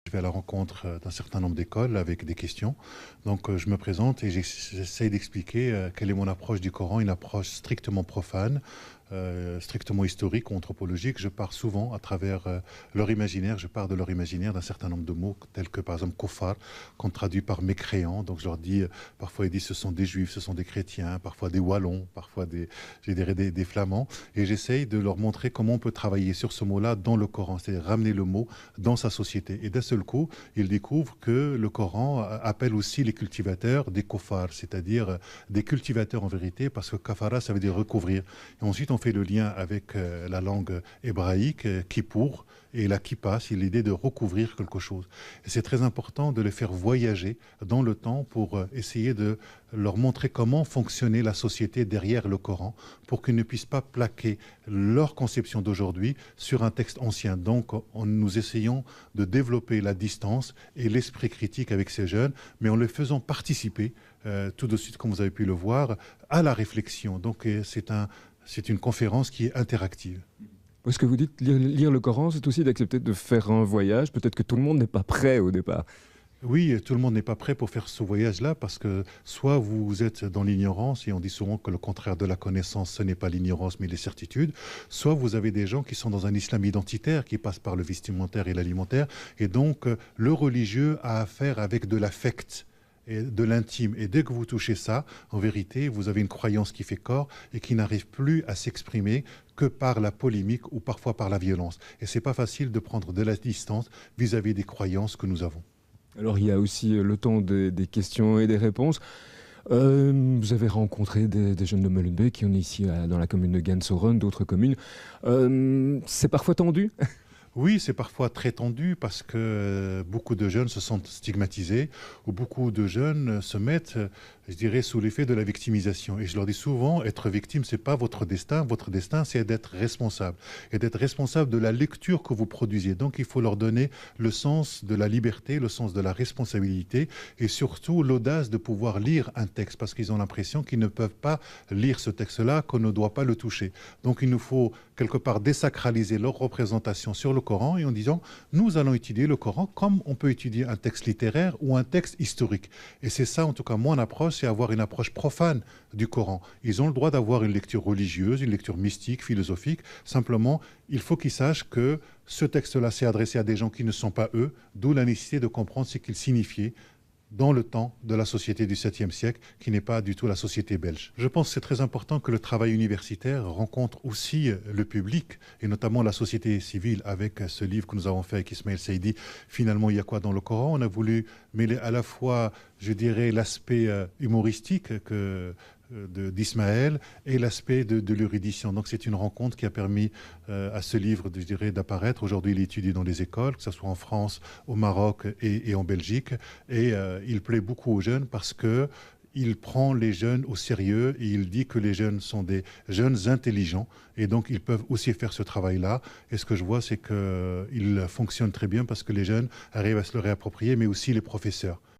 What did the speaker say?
Je vais à la rencontre d'un certain nombre d'écoles avec des questions. Donc je me présente et j'essaie d'expliquer quelle est mon approche du Coran, une approche strictement profane, strictement historique ou anthropologique. Je pars souvent à travers leur imaginaire, je pars de leur imaginaire d'un certain nombre de mots, tels que par exemple kofar, qu'on traduit par mécréants. Donc je leur dis, parfois ils disent ce sont des juifs, ce sont des chrétiens, parfois des wallons, parfois je dirais des flamands. Et j'essaye de leur montrer comment on peut travailler sur ce mot-là dans le Coran, c'est-à-dire ramener le mot dans sa société. Et d'un seul coup, ils découvrent que le Coran appelle aussi les cultivateurs des kofars, c'est-à-dire des cultivateurs en vérité, parce que kafara, ça veut dire recouvrir. Et ensuite, on fait le lien avec la langue hébraïque, kippour, et la kippa, c'est l'idée de recouvrir quelque chose. Et c'est très important de les faire voyager dans le temps pour essayer de leur montrer comment fonctionnait la société derrière le Coran, pour qu'ils ne puissent pas plaquer leur conception d'aujourd'hui sur un texte ancien. Donc, nous essayons de développer la distance et l'esprit critique avec ces jeunes, mais en les faisant participer, tout de suite, comme vous avez pu le voir, à la réflexion. Donc, c'est une conférence qui est interactive. Ce que vous dites, lire le Coran, c'est aussi d'accepter de faire un voyage. Peut-être que tout le monde n'est pas prêt au départ. Oui, tout le monde n'est pas prêt pour faire ce voyage-là parce que soit vous êtes dans l'ignorance, et on dit souvent que le contraire de la connaissance, ce n'est pas l'ignorance mais les certitudes, soit vous avez des gens qui sont dans un islam identitaire qui passe par le vestimentaire et l'alimentaire, et donc le religieux a affaire avec de l'affect et de l'intime. Et dès que vous touchez ça, en vérité, vous avez une croyance qui fait corps et qui n'arrive plus à s'exprimer que par la polémique ou parfois par la violence. Et c'est pas facile de prendre de la distance vis-à-vis des croyances que nous avons. Alors il y a aussi le temps des questions et des réponses. Vous avez rencontré des jeunes de Molenbeek qui sont ici dans la commune de Gansoren, d'autres communes. C'est parfois tendu. Oui, c'est parfois très tendu parce que beaucoup de jeunes se sentent stigmatisés ou beaucoup de jeunes se mettent, je dirais, sous l'effet de la victimisation. Et je leur dis souvent, être victime, c'est pas votre destin. Votre destin, c'est d'être responsable et d'être responsable de la lecture que vous produisez. Donc, il faut leur donner le sens de la liberté, le sens de la responsabilité et surtout l'audace de pouvoir lire un texte parce qu'ils ont l'impression qu'ils ne peuvent pas lire ce texte-là, qu'on ne doit pas le toucher. Donc, il nous faut quelque part désacraliser leur représentation sur le Coran et en disant nous allons étudier le Coran comme on peut étudier un texte littéraire ou un texte historique. Et c'est ça en tout cas mon approche, c'est avoir une approche profane du Coran. Ils ont le droit d'avoir une lecture religieuse, une lecture mystique, philosophique. Simplement, il faut qu'ils sachent que ce texte-là s'est adressé à des gens qui ne sont pas eux, d'où la nécessité de comprendre ce qu'il signifiait dans le temps de la société du 7e siècle, qui n'est pas du tout la société belge. Je pense que c'est très important que le travail universitaire rencontre aussi le public, et notamment la société civile, avec ce livre que nous avons fait avec Ismaël Saïdi. Finalement, il y a quoi dans le Coran? On a voulu mêler à la fois, je dirais, l'aspect humoristique d'Ismaël et l'aspect de l'érudition. Donc c'est une rencontre qui a permis à ce livre, je dirais, d'apparaître. Aujourd'hui, il est étudié dans les écoles, que ce soit en France, au Maroc et en Belgique. Et il plaît beaucoup aux jeunes parce que il prend les jeunes au sérieux et il dit que les jeunes sont des jeunes intelligents et donc ils peuvent aussi faire ce travail-là. Et ce que je vois, c'est qu'il fonctionne très bien parce que les jeunes arrivent à se le réapproprier, mais aussi les professeurs.